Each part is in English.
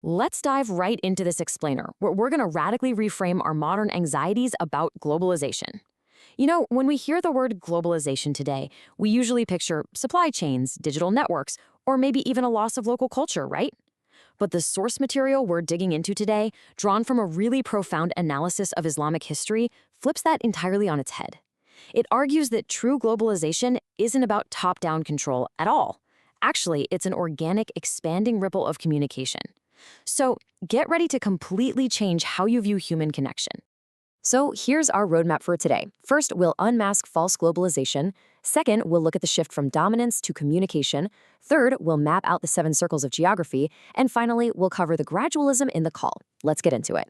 Let's dive right into this explainer, where we're going to radically reframe our modern anxieties about globalization. When we hear the word globalization today, we usually picture supply chains, digital networks, or maybe even a loss of local culture, right? But the source material we're digging into today, drawn from a really profound analysis of Islamic history, flips that entirely on its head. It argues that true globalization isn't about top-down control at all. Actually, it's an organic, expanding ripple of communication. So get ready to completely change how you view human connection. So here's our roadmap for today. First, we'll unmask false globalization. Second, we'll look at the shift from dominance to communication. Third, we'll map out the 7 circles of geography. And finally, we'll cover the gradualism in the call. Let's get into it.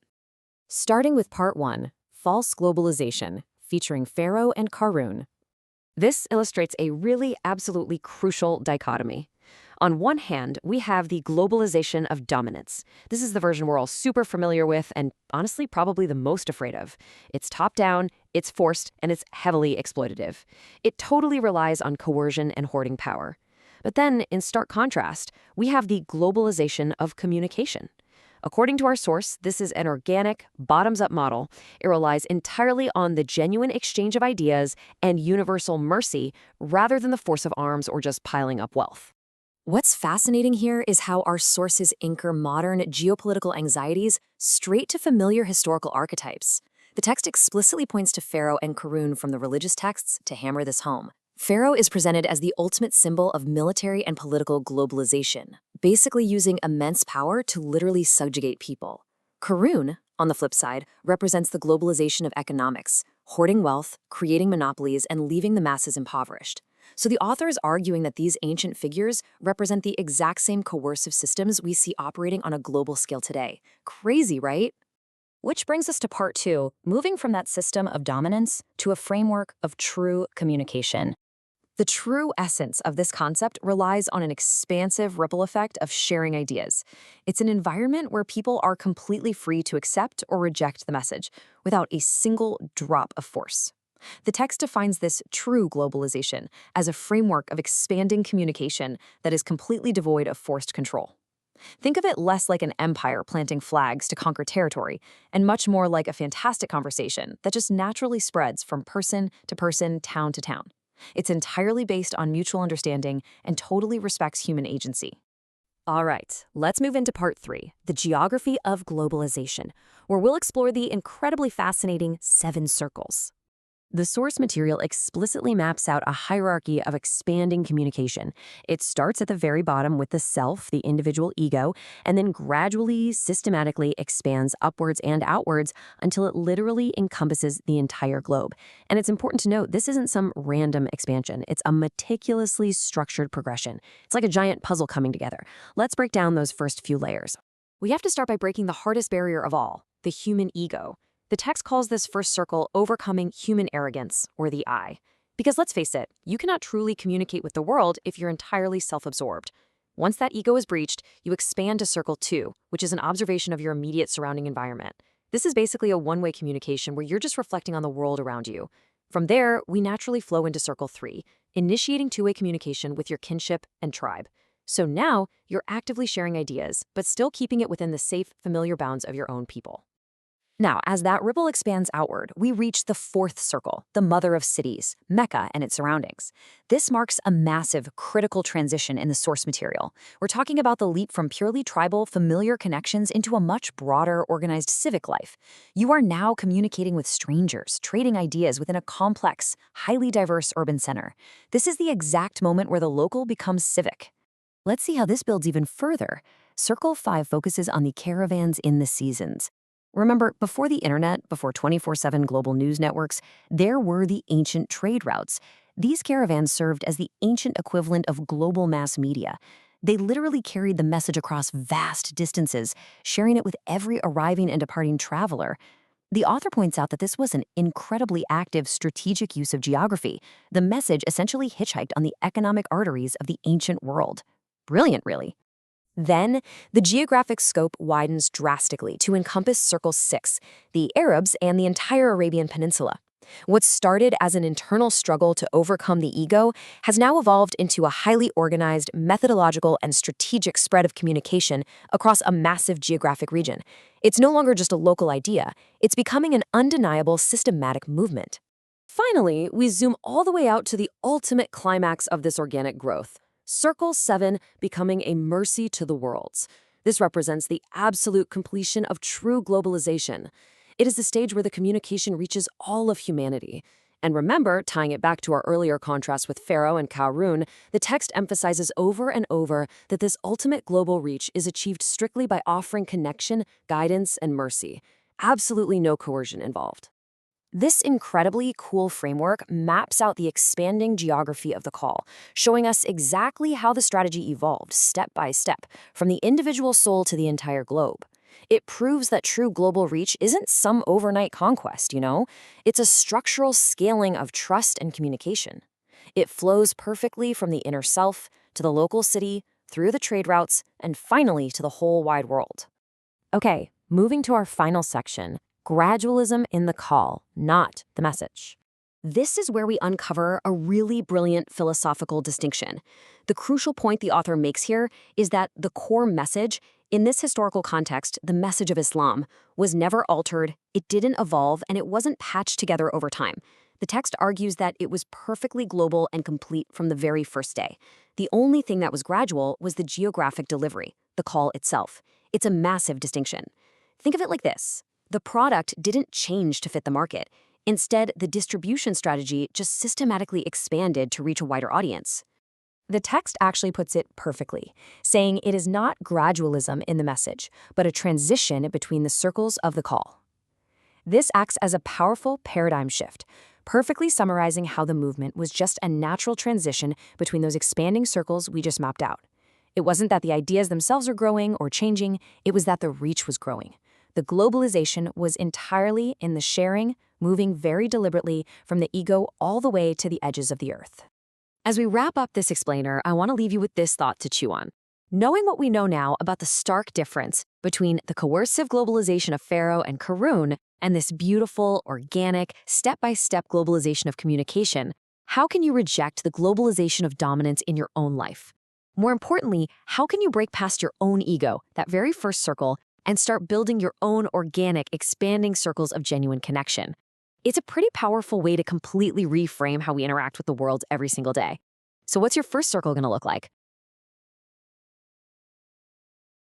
Starting with part 1, false globalization, featuring Pharaoh and Qarun. This illustrates a really absolutely crucial dichotomy. On one hand, we have the globalization of dominance. This is the version we're all super familiar with and honestly probably the most afraid of. It's top-down, it's forced, and it's heavily exploitative. It totally relies on coercion and hoarding power. But then, in stark contrast, we have the globalization of communication. According to our source, this is an organic, bottoms-up model. It relies entirely on the genuine exchange of ideas and universal mercy rather than the force of arms or just piling up wealth. What's fascinating here is how our sources anchor modern geopolitical anxieties straight to familiar historical archetypes. The text explicitly points to Pharaoh and Qarun from the religious texts to hammer this home. Pharaoh is presented as the ultimate symbol of military and political globalization, basically using immense power to literally subjugate people. Qarun, on the flip side, represents the globalization of economics, hoarding wealth, creating monopolies, and leaving the masses impoverished. So the author is arguing that these ancient figures represent the exact same coercive systems we see operating on a global scale today. Crazy, right? Which brings us to part 2, moving from that system of dominance to a framework of true communication. The true essence of this concept relies on an expansive ripple effect of sharing ideas. It's an environment where people are completely free to accept or reject the message without a single drop of force. The text defines this true globalization as a framework of expanding communication that is completely devoid of forced control. Think of it less like an empire planting flags to conquer territory, and much more like a fantastic conversation that just naturally spreads from person to person, town to town. It's entirely based on mutual understanding and totally respects human agency. All right, let's move into part 3, the Geography of Globalization, where we'll explore the incredibly fascinating 7 circles. The source material explicitly maps out a hierarchy of expanding communication. It starts at the very bottom with the self, the individual ego, and then gradually, systematically expands upwards and outwards until it literally encompasses the entire globe. And it's important to note, this isn't some random expansion. It's a meticulously structured progression. It's like a giant puzzle coming together. Let's break down those first few layers. We have to start by breaking the hardest barrier of all, the human ego. The text calls this first circle overcoming human arrogance, or the I. Because let's face it, you cannot truly communicate with the world if you're entirely self-absorbed. Once that ego is breached, you expand to circle 2, which is an observation of your immediate surrounding environment. This is basically a one-way communication where you're just reflecting on the world around you. From there, we naturally flow into circle 3, initiating two-way communication with your kinship and tribe. So now, you're actively sharing ideas, but still keeping it within the safe, familiar bounds of your own people. Now, as that ripple expands outward, we reach the 4th circle, the mother of cities, Mecca and its surroundings. This marks a massive, critical transition in the source material. We're talking about the leap from purely tribal, familiar connections into a much broader, organized civic life. You are now communicating with strangers, trading ideas within a complex, highly diverse urban center. This is the exact moment where the local becomes civic. Let's see how this builds even further. Circle 5 focuses on the caravans in the seasons. Remember, before the internet, before 24/7 global news networks, there were the ancient trade routes. These caravans served as the ancient equivalent of global mass media. They literally carried the message across vast distances, sharing it with every arriving and departing traveler. The author points out that this was an incredibly active strategic use of geography. The message essentially hitchhiked on the economic arteries of the ancient world. Brilliant, really. Then, the geographic scope widens drastically to encompass Circle 6, the Arabs and the entire Arabian Peninsula. What started as an internal struggle to overcome the ego has now evolved into a highly organized, methodological, and strategic spread of communication across a massive geographic region. It's no longer just a local idea, it's becoming an undeniable systematic movement. Finally, we zoom all the way out to the ultimate climax of this organic growth. Circle 7 becoming a mercy to the worlds. This represents the absolute completion of true globalization. It is the stage where the communication reaches all of humanity. And remember, tying it back to our earlier contrast with Pharaoh and Qarun, the text emphasizes over and over that this ultimate global reach is achieved strictly by offering connection, guidance, and mercy. Absolutely no coercion involved. This incredibly cool framework maps out the expanding geography of the call, showing us exactly how the strategy evolved step by step, from the individual soul to the entire globe. It proves that true global reach isn't some overnight conquest, It's a structural scaling of trust and communication. It flows perfectly from the inner self to the local city, through the trade routes, and finally to the whole wide world. Okay, moving to our final section. Gradualism in the call, not the message. This is where we uncover a really brilliant philosophical distinction. The crucial point the author makes here is that the core message, in this historical context, the message of Islam, was never altered, it didn't evolve, and it wasn't patched together over time. The text argues that it was perfectly global and complete from the very first day. The only thing that was gradual was the geographic delivery, the call itself. It's a massive distinction. Think of it like this. The product didn't change to fit the market. Instead, the distribution strategy just systematically expanded to reach a wider audience. The text actually puts it perfectly, saying it is not gradualism in the message, but a transition between the circles of the call. This acts as a powerful paradigm shift, perfectly summarizing how the movement was just a natural transition between those expanding circles we just mapped out. It wasn't that the ideas themselves are growing or changing, it was that the reach was growing. The globalization was entirely in the sharing, moving very deliberately from the ego all the way to the edges of the earth. As we wrap up this explainer, I want to leave you with this thought to chew on. Knowing what we know now about the stark difference between the coercive globalization of Pharaoh and Qarun and this beautiful, organic, step-by-step globalization of communication, how can you reject the globalization of dominance in your own life? More importantly, how can you break past your own ego, that very first circle, and start building your own organic, expanding circles of genuine connection? It's a pretty powerful way to completely reframe how we interact with the world every single day. So what's your first circle going to look like?